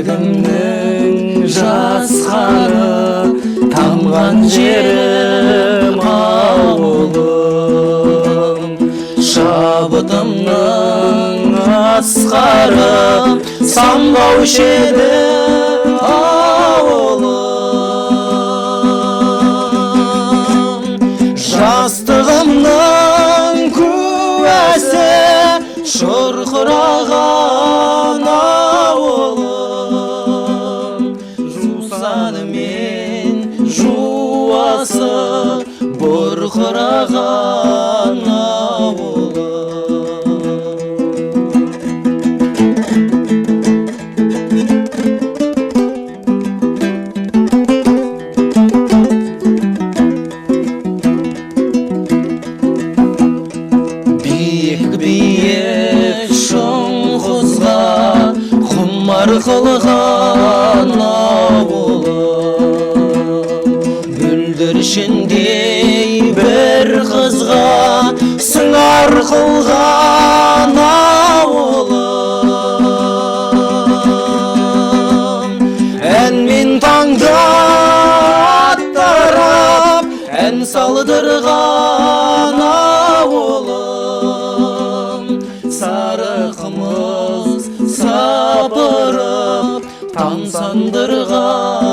Кіндігімнің жасқаны тамған жерім ауылым, шабытымның асқары самғаушы еді ауылым. Жастығымның куәсі шұрқыраған ауылым, жусаны мен жуасы бұрқыраған ауылым. Биік шоңғызға құмар қылған ауылым, бүлдіршіндей бір қызға сыңар қылған ауылым. Әнмен таңды аттарап, ән салдырған ауылым, сары қымыз сапырып таң сандырған